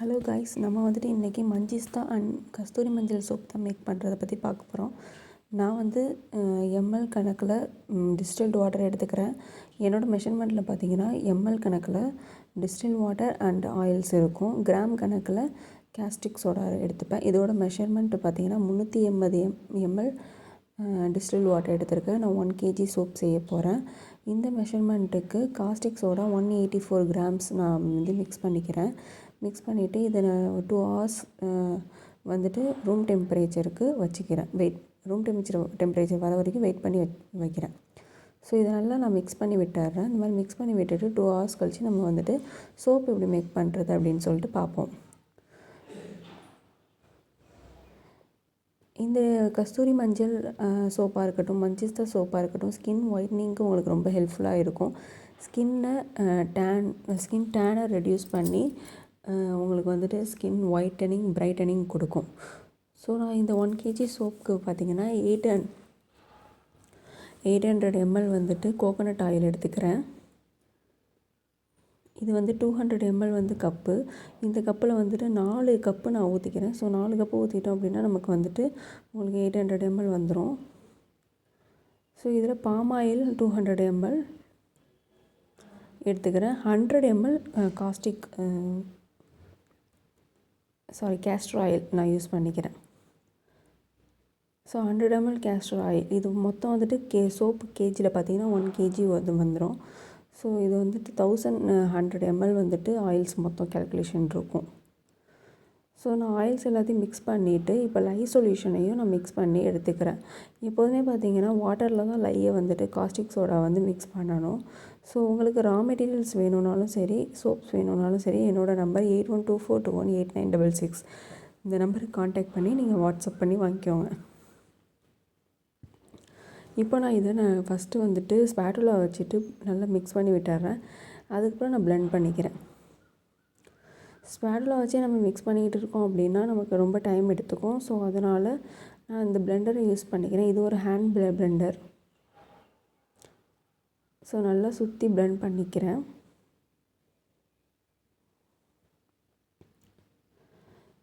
Hello guys, நம்ம வந்துட்டு இன்றைக்கி மஞ்சிஸ்தா அண்ட் கஸ்தூரி மஞ்சள் சோப் தான் மேக் பண்ணுறதை பற்றி பார்க்க போகிறோம். நான் வந்து எம்எல் கணக்கில் டிஸ்டில்டு வாட்டர் எடுத்துக்கிறேன். என்னோடய மெஷர்மெண்ட்டில் பார்த்தீங்கன்னா எம்எல் கணக்கில் டிஸ்டில் வாட்டர் அண்ட் ஆயில்ஸ் இருக்கும். கிராம் கணக்கில் கேஸ்டிக் சோடா எடுத்துப்பேன். இதோட மெஷர்மெண்ட்டு பார்த்தீங்கன்னா 380 எம்எல் டிஸ்டில் வாட்டர் எடுத்திருக்கேன். நான் 1 kg சோப் செய்ய போகிறேன். இந்த மெஷர்மெண்ட்டுக்கு காஸ்டிக் சோடா 184 கிராம்ஸ் நான் வந்து மிக்ஸ் பண்ணிக்கிறேன். மிக்ஸ் பண்ணிவிட்டு இதை நான் 2 hours வந்துட்டு ரூம் டெம்பரேச்சருக்கு வச்சுக்கிறேன். ரூம் டெம்பரேச்சர் வர வரைக்கும் வெயிட் பண்ணி வைக்கிறேன். ஸோ இதை நல்லா நான் மிக்ஸ் பண்ணி விட்டுறேன். இந்த மாதிரி மிக்ஸ் பண்ணி விட்டுட்டு 2 hours கழித்து நம்ம வந்துட்டு சோப் எப்படி மேக் பண்ணுறது அப்படின்னு சொல்லிட்டு பார்ப்போம். இந்த கஸ்தூரி மஞ்சள் சோப்பாக இருக்கட்டும், மஞ்சிஸ்தா சோப்பாக இருக்கட்டும், ஸ்கின் ஒயிட்னிங்க்கு உங்களுக்கு ரொம்ப ஹெல்ப்ஃபுல்லாக இருக்கும். ஸ்கின் டேனை ரெடியூஸ் பண்ணி உங்களுக்கு வந்துட்டு ஸ்கின் ஒயிட்டனிங், பிரைட்டனிங் கொடுக்கும். ஸோ நான் இந்த 1 kg சோப்புக்கு பார்த்திங்கன்னா 800 ml வந்துட்டு கோகோனட் ஆயில் எடுத்துக்கிறேன். இது வந்து 200 ml வந்து கப்பு. இந்த கப்பில் வந்துட்டு 4 கப்பு நான் ஊற்றிக்கிறேன். ஸோ 4 கப்பு ஊற்றிட்டோம் அப்படின்னா நமக்கு வந்துட்டு உங்களுக்கு 800 ml வந்துடும். ஸோ இதில் பாம் ஆயில் 200 ml எடுத்துக்கிறேன். 100 ml கேஸ்டர் ஆயில் நான் யூஸ் பண்ணிக்கிறேன். ஸோ 100 ml கேஸ்டர் ஆயில், இது மொத்தம் வந்துட்டு சோப்பு கேஜியில் பார்த்தீங்கன்னா 1 kg வந்துடும். ஸோ இது வந்துட்டு 1100 ml வந்துட்டு ஆயில்ஸ் மொத்தம் கேல்குலேஷன் இருக்கும். ஸோ நான் ஆயில்ஸ் எல்லாத்தையும் மிக்ஸ் பண்ணிவிட்டு இப்போ லை சொல்யூஷனையும் நான் மிக்ஸ் பண்ணி எடுத்துக்கிறேன். எப்போதுமே பார்த்தீங்கன்னா வாட்டரில் தான் லையை வந்துட்டு காஸ்டிக் சோடா வந்து மிக்ஸ் பண்ணணும். ஸோ உங்களுக்கு ரா மெட்டீரியல்ஸ் வேணும்னாலும் சரி, சோப்ஸ் வேணும்னாலும் சரி, என்னோடய நம்பர் 8124218966 இந்த நம்பருக்கு காண்டாக்ட் பண்ணி நீங்கள் வாட்ஸ்அப் பண்ணி வாங்கிக்கோங்க. இப்போ நான் ஃபஸ்ட்டு வந்துட்டு ஸ்பேட்டுலா வச்சுட்டு நல்லா மிக்ஸ் பண்ணி விட்டுறேன். அதுக்கப்புறம் நான் பிளெண்ட் பண்ணிக்கிறேன். ஸ்பேட்டுலா வச்சு நம்ம மிக்ஸ் பண்ணிக்கிட்டு இருக்கோம் அப்படின்னா நமக்கு ரொம்ப டைம் எடுத்துக்கும். ஸோ அதனால் நான் இந்த பிளெண்டரை யூஸ் பண்ணிக்கிறேன். இது ஒரு ஹேண்ட் பிளெண்டர். ஸோ நல்லா சுற்றி பிளெண்ட் பண்ணிக்கிறேன்.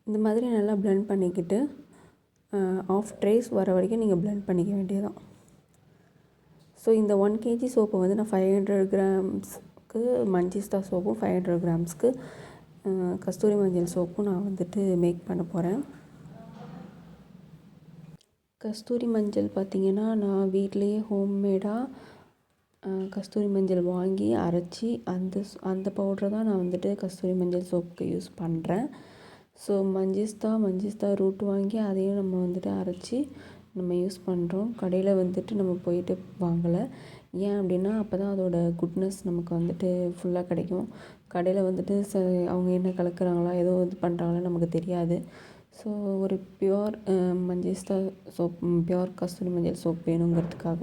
இந்த மாதிரி நல்லா பிளெண்ட் பண்ணிக்கிட்டு ஆஃப் ட்ரேஸ் வர வரைக்கும் நீங்கள் பிளெண்ட் பண்ணிக்க வேண்டியதான். ஸோ இந்த 1 kg சோப்பை வந்து நான் 500 கிராம்ஸ்க்கு மஞ்சிஸ்தா சோப்பும் 500 கிராம்ஸ்க்கு கஸ்தூரி மஞ்சள் சோப்பும் நான் வந்துட்டு மேக் பண்ண போகிறேன். கஸ்தூரி மஞ்சள் பார்த்திங்கன்னா நான் வீட்லேயே ஹோம்மேடாக கஸ்தூரி மஞ்சள் வாங்கி அரைச்சி அந்த பவுடரை தான் நான் வந்துட்டு கஸ்தூரி மஞ்சள் சோப்புக்கு யூஸ் பண்ணுறேன். ஸோ மஞ்சிஸ்தா ரூட் வாங்கி அதையும் நம்ம வந்துட்டு அரைச்சி நம்ம யூஸ் பண்ணுறோம். கடையில் வந்துட்டு நம்ம போயிட்டு வாங்கலை. ஏன் அப்படின்னா அப்போ தான் அதோட குட்னஸ் நமக்கு வந்துட்டு ஃபுல்லாக கிடைக்கும். கடையில் வந்துட்டு அவங்க என்ன கலக்கிறாங்களா, ஏதோ இது பண்ணுறாங்களா நமக்கு தெரியாது. ஸோ ஒரு பியோர் மஞ்சிஸ்தா சோப், பியோர் கஸ்தூரி மஞ்சள் சோப் வேணுங்கிறதுக்காக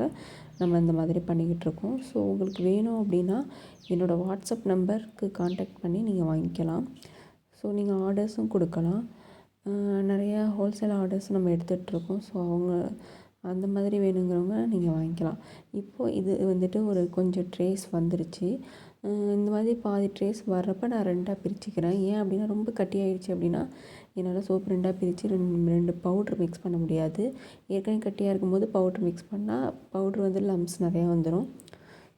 நம்ம இந்த மாதிரி பண்ணிக்கிட்டு இருக்கோம். ஸோ உங்களுக்கு வேணும் அப்படின்னா என்னோடய வாட்ஸ்அப் நம்பருக்கு காண்டாக்ட் பண்ணி நீங்கள் வாங்கிக்கலாம். ஸோ நீங்கள் ஆர்டர்ஸும் கொடுக்கலாம். நிறையா ஹோல்சேல் ஆர்டர்ஸ் நம்ம எடுத்துகிட்ருக்கோம். ஸோ அந்த மாதிரி வேணுங்கிறவங்க நீங்கள் வாங்கிக்கலாம். இப்போது இது வந்துட்டு ஒரு கொஞ்சம் ட்ரேஸ் வந்துருச்சு. இந்த மாதிரி பாதி ட்ரேஸ் வர்றப்போ நான் 2ஆக பிரிச்சுக்கிறேன். ஏன் அப்படின்னா ரொம்ப கட்டியாயிடுச்சு அப்படின்னா என்னால் சோப்பு 2ஆக பிரித்து 2 பவுட்ரு மிக்ஸ் பண்ண முடியாது. ஏற்கனவே கட்டியாக இருக்கும்போது பவுட்ரு மிக்ஸ் பண்ணால் பவுட்ரு வந்து லம்ஸ் நிறையா வந்துடும்.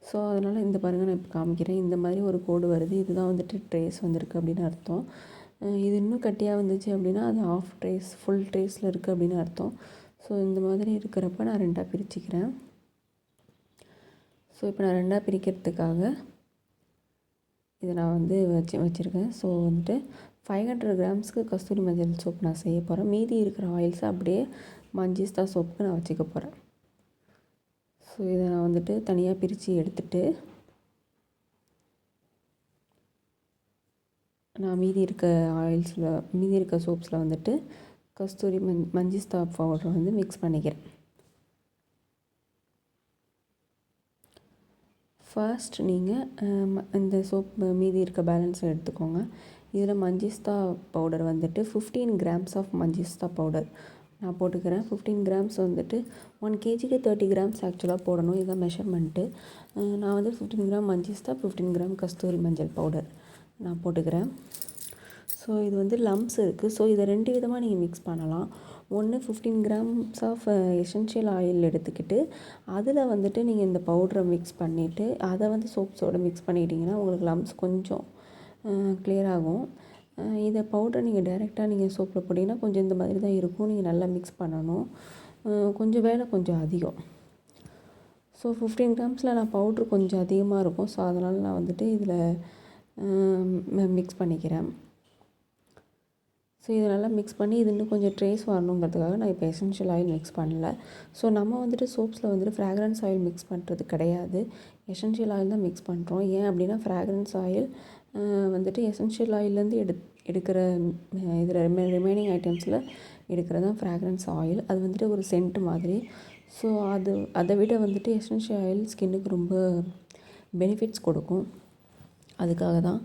ஸோ அதனால் இந்த பாருங்கள், நான் இப்போ காமிக்கிறேன். இந்த மாதிரி ஒரு கோடு வருது. இதுதான் வந்துட்டு ட்ரேஸ் வந்திருக்கு அப்படின்னு அர்த்தம். இது இன்னும் கட்டியாக வந்துச்சு அப்படின்னா அது ஆஃப் ட்ரேஸ், ஃபுல் ட்ரேஸில் இருக்குது அப்படின்னு அர்த்தம். ஸோ இந்த மாதிரி இருக்கிறப்ப நான் 2ஆக பிரிச்சுக்கிறேன். ஸோ இப்போ நான் 2ஆக பிரிக்கிறதுக்காக இதை நான் வந்து வச்சுருக்கேன். ஸோ வந்துட்டு 500 கிராம்ஸ்க்கு கஸ்தூரி மஞ்சள் சோப் நான் செய்ய போகிறேன். மீதி இருக்கிற ஆயில்ஸை அப்படியே மஞ்சிஸ்தா சோப்புக்கு நான் வச்சுக்க போகிறேன். ஸோ இதை நான் வந்துட்டு தனியாக பிரித்து எடுத்துகிட்டு நான் மீதி இருக்க சோப்ஸில் வந்துட்டு கஸ்தூரி மஞ்சிஸ்தா பவுடரை வந்து மிக்ஸ் பண்ணிக்கிறேன். ஃபர்ஸ்ட் நீங்கள் இந்த சோப் மீதி இருக்க பேலன்ஸை எடுத்துக்கோங்க. இதில் மஞ்சிஸ்தா பவுடர் வந்துட்டு 15 கிராம்ஸ் ஆஃப் மஞ்சிஸ்தா பவுடர் நான் போட்டுக்கிறேன். 15 கிராம்ஸ் வந்துட்டு 1 kgக்கு 30 கிராம்ஸ் ஆக்சுவலாக போடணும். இதுதான் மெஷர்மெண்ட்டு. நான் வந்து 15 கிராம் மஞ்சிஸ்தா, 15 கிராம் கஸ்தூரி மஞ்சள் பவுடர் நான் போட்டுக்கிறேன். ஸோ ஸோ இது வந்து லம்ப்ஸ் இருக்குது. ஸோ இதை 2 விதமாக நீங்கள் மிக்ஸ் பண்ணலாம். ஒன்று 15 கிராம்ஸ் ஆஃப் எசென்ஷியல் ஆயில் எடுத்துக்கிட்டு அதில் வந்துட்டு நீங்கள் இந்த பவுட்ரை மிக்ஸ் பண்ணிவிட்டு அதை வந்து சோப்ஸோடு மிக்ஸ் பண்ணிக்கிட்டிங்கன்னா உங்களுக்கு லம்ப்ஸ் கொஞ்சம் கிளியர் ஆகும். இதை பவுடரை நீங்கள் டைரெக்டாக நீங்கள் சோப்பில் போட்டிங்கன்னா கொஞ்சம் இந்த மாதிரி தான் இருக்கும். நீங்கள் நல்லா மிக்ஸ் பண்ணணும். கொஞ்சம் வேலை கொஞ்சம் அதிகம். ஸோ 15 கிராம்ஸில் நான் பவுட்ரு கொஞ்சம் அதிகமாக இருக்கும். ஸோ அதனால் நான் வந்துட்டு இதில் மிக்ஸ் பண்ணிக்கிறேன். ஸோ இதை நல்லா மிக்ஸ் பண்ணி இது இன்னும் கொஞ்சம் ட்ரேஸ் வரணுங்கிறதுக்காக நான் இப்போ எசென்ஷியல் ஆயில் மிக்ஸ் பண்ணல. ஸோ நம்ம வந்துட்டு சோப்ஸில் வந்துட்டு ஃப்ராக்ரன்ஸ் ஆயில் மிக்ஸ் பண்ணுறது கிடையாது. எசென்ஷியல் ஆயில் தான் மிக்ஸ் பண்ணுறோம். ஏன் அப்படின்னா ஃப்ராக்ரன்ஸ் ஆயில் வந்துட்டு எசென்ஷியல் ஆயிலேருந்து எடுக்கிற இதில் ரிமைனிங் ஐட்டம்ஸில் எடுக்கிறது தான் ஃப்ராக்ரன்ஸ் ஆயில். அது வந்துட்டு ஒரு சென்ட் மாதிரி. ஸோ அதை விட வந்துட்டு எசென்ஷியல் ஆயில் ஸ்கின்னுக்கு ரொம்ப பெனிஃபிட்ஸ் கொடுக்கும். அதுக்காக தான்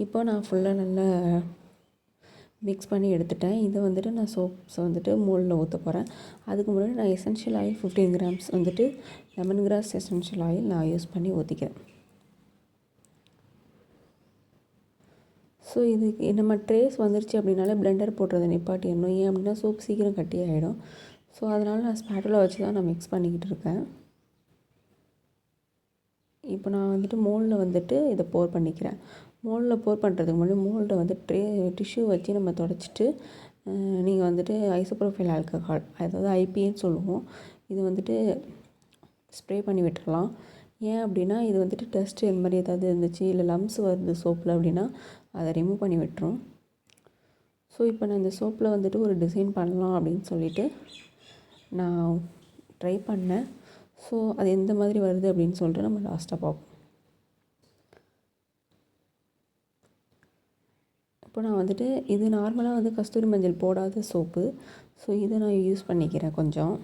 இப்போ நான் ஃபுல்லாக நல்லா மிக்ஸ் பண்ணி எடுத்துட்டேன். இதை வந்துட்டு நான் சோப்ஸை வந்துட்டு மோல்டில் ஊற்ற போகிறேன். அதுக்கு முன்னாடி நான் எசென்ஷியல் ஆயில் 15 கிராம்ஸ் வந்துட்டு லெமன் கிராஸ் எசென்ஷியல் ஆயில் நான் யூஸ் பண்ணி ஊற்றிக்கிறேன். ஸோ இதுக்கு நம்ம ட்ரேஸ் வந்துருச்சு அப்படின்னாலே பிளெண்டர் போடுறதை நிப்பாட்டிடணும். ஏன் அப்படின்னா சோப் சீக்கிரம் கட்டி ஆகிடும். ஸோ அதனால் நான் ஸ்பேட்டுலா வச்சு தான் நான் மிக்ஸ் பண்ணிக்கிட்டு இருக்கேன். இப்போ நான் வந்துட்டு மோல்டில் வந்துட்டு இதை போர் பண்ணிக்கிறேன். மோல்டில் போர் பண்ணுறதுக்கு முன்னாடி மோல்டை வந்து டிஷ்யூ வச்சு நம்ம தொடச்சிட்டு நீங்கள் வந்துட்டு ஐசோப்ரோபைல் ஆல்கஹால், அதாவது ஐபிஏன்னு சொல்லுவோம், இது வந்துட்டு ஸ்ப்ரே பண்ணி விட்டுறலாம். ஏன் அப்படின்னா இது வந்துட்டு டஸ்ட்டு இந்த மாதிரி ஏதாவது இருந்துச்சு இல்லை லம்ஸ் வருது சோப்பில் அப்படின்னா அதை ரிமூவ் பண்ணி விட்டுரும். ஸோ இப்போ நான் இந்த சோப்பில் வந்துட்டு ஒரு டிசைன் பண்ணலாம் அப்படின்னு சொல்லிட்டு நான் ட்ரை பண்ணேன். ஸோ அது எந்த மாதிரி வருது அப்படின்னு சொல்லிட்டு நம்ம லாஸ்ட்டாக பார்ப்போம். இப்போ நான் வந்துட்டு இது நார்மலாக வந்து கஸ்தூரி மஞ்சள் போடாத சோப்பு. ஸோ இதை நான் யூஸ் பண்ணிக்கிறேன் கொஞ்சம்.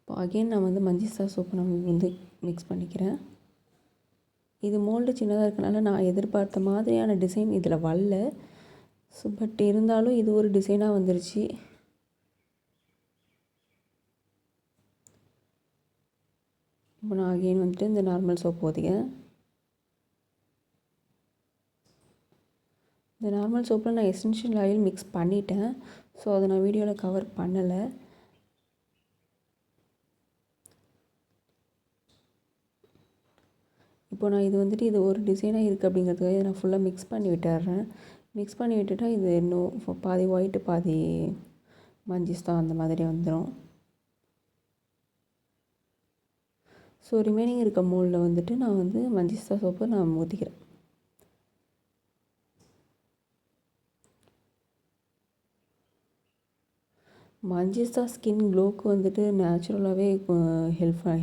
இப்போ அகெயின் நான் வந்து மஞ்சிஸ்தா சோப்பு நான் வந்து மிக்ஸ் பண்ணிக்கிறேன். இது மோல்டு சின்னதாக இருக்கனால நான் எதிர்பார்த்த மாதிரியான டிசைன் இதில் வரல. ஸோ பட் இருந்தாலும் இது ஒரு டிசைனாக வந்துருச்சு. இப்போ நான் அகெயின் வந்துட்டு இந்த நார்மல் சோப் ஊற்றிக்கிறேன். இந்த நார்மல் சோப்பில் நான் எசென்ஷியல் ஆயில் மிக்ஸ் பண்ணிட்டேன். ஸோ அதை நான் வீடியோவில் கவர் பண்ணலை. இப்போ நான் இது வந்துட்டு இது ஒரு டிசைனாக இருக்குது அப்படிங்கிறதுக்காக நான் ஃபுல்லாக மிக்ஸ் பண்ணி விட்டுறேன். மிக்ஸ் பண்ணி விட்டுட்டால் இது இன்னும் பாதி ஒயிட்டு பாதி மஞ்சிஸ்தா அந்த மாதிரி வந்துடும். ஸோ ரிமைனிங் இருக்க மோல்டில் வந்துட்டு நான் வந்து மஞ்சிஸ்தா சோப்பு நான் ஊற்றிக்கிறேன். மஞ்சிஸ்தா ஸ்கின் க்ளோக்கு வந்துட்டு நேச்சுரலாகவே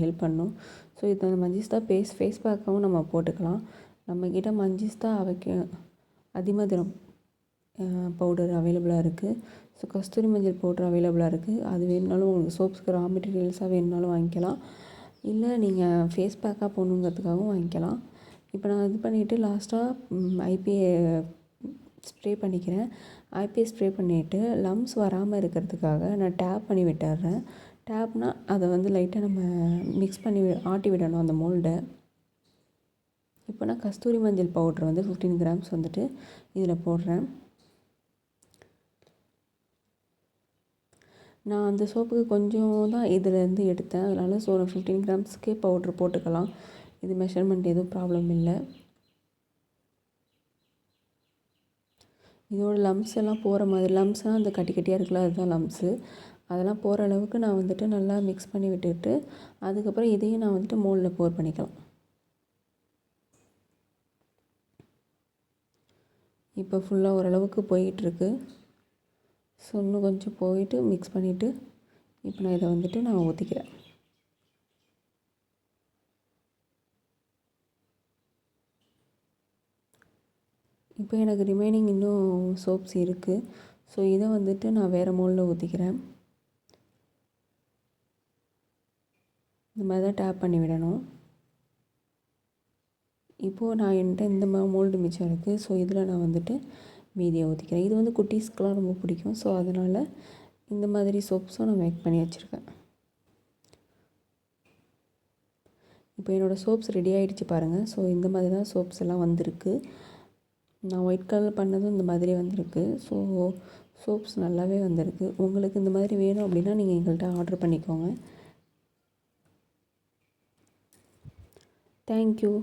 ஹெல்ப் பண்ணும். ஸோ இது மஞ்சிஸ்தா ஃபேஸ் பேக்காகவும் நம்ம போட்டுக்கலாம். நம்மக்கிட்ட மஞ்சிஸ்தா அதிமதுரம் பவுடர் அவைலபிளாக இருக்குது. ஸோ கஸ்தூரி மஞ்சள் பவுடர் அவைலபிளாக இருக்குது. அது வேணுனாலும் உங்களுக்கு சோப்ஸ்க்கு ரா மெட்டீரியல்ஸாக வேணுனாலும் வாங்கிக்கலாம். இல்லை நீங்கள் ஃபேஸ் பேக்காக போடணுங்கிறதுக்காகவும் வாங்கிக்கலாம். இப்போ நான் இது பண்ணிவிட்டு லாஸ்ட்டாக ஐபிஏ ஸ்ப்ரே பண்ணிக்கிறேன். ஐபிஏ ஸ்ப்ரே பண்ணிவிட்டு லம்ஸ் வராமல் இருக்கிறதுக்காக நான் டேப் பண்ணி விட்டுறேன். டேப்னால் அதை வந்து லைட்டாக நம்ம மிக்ஸ் பண்ணி ஆட்டி விடணும் அந்த மோல்டை. இப்போ நான் கஸ்தூரி மஞ்சள் பவுட்ரு வந்து 15 கிராம்ஸ் வந்துட்டு இதில் போடுறேன். நான் அந்த சோப்புக்கு கொஞ்சம் தான் இதிலேருந்து எடுத்தேன். அதனால் ஸோ நான் 15 கிராம்ஸ்க்கே பவுட்ரு போட்டுக்கலாம். இது மெஷர்மெண்ட் எதுவும் ப்ராப்ளம் இல்லை. இதோட லம்ஸ் எல்லாம் போகிற மாதிரி, லம்ஸ்னால் அந்த கட்டி கட்டியாக இருக்குல்ல அதுதான் லம்ஸு, அதெல்லாம் போகிற அளவுக்கு நான் வந்துட்டு நல்லா மிக்ஸ் பண்ணி விட்டுட்டு அதுக்கப்புறம் இதையும் நான் வந்துட்டு மோல்டில் போர் பண்ணிக்கலாம். இப்போ ஃபுல்லாக ஓரளவுக்கு போயிட்டுருக்கு. ஸோ இன்னும் கொஞ்சம் போயிட்டு மிக்ஸ் பண்ணிவிட்டு இப்போ நான் இதை வந்துட்டு நான் ஊற்றிக்கிறேன். இப்போ எனக்கு ரிமைனிங் இன்னும் சோப்ஸ் இருக்குது. ஸோ இதை வந்துட்டு நான் வேறு மோல்டில் ஊற்றிக்கிறேன். இந்த மாதிரி தான் டேப் பண்ணி விடணும். இப்போது நான் என்கிட்ட இந்த மோல்டு மிச்சம் இருக்குது. ஸோ இதில் நான் வந்துட்டு மீதியை ஊற்றிக்கிறேன். இது வந்து குட்டீஸ்க்கெலாம் ரொம்ப பிடிக்கும். ஸோ அதனால் இந்த மாதிரி சோப்ஸும் நான் மேக் பண்ணி வச்சுருக்கேன். இப்போ என்னோடய சோப்ஸ் ரெடி ஆகிடுச்சு பாருங்கள். ஸோ இந்த மாதிரி தான் சோப்ஸ் எல்லாம் வந்திருக்கு. நான் ஒயிட் கலர் பண்ணதும் இந்த மாதிரி வந்திருக்கு. ஸோ சோப்ஸ் நல்லாவே வந்திருக்கு. உங்களுக்கு இந்த மாதிரி வேணும் அப்படின்னா நீங்கள் எங்கள்கிட்ட ஆர்டர் பண்ணிக்கோங்க. தேங்க்யூ.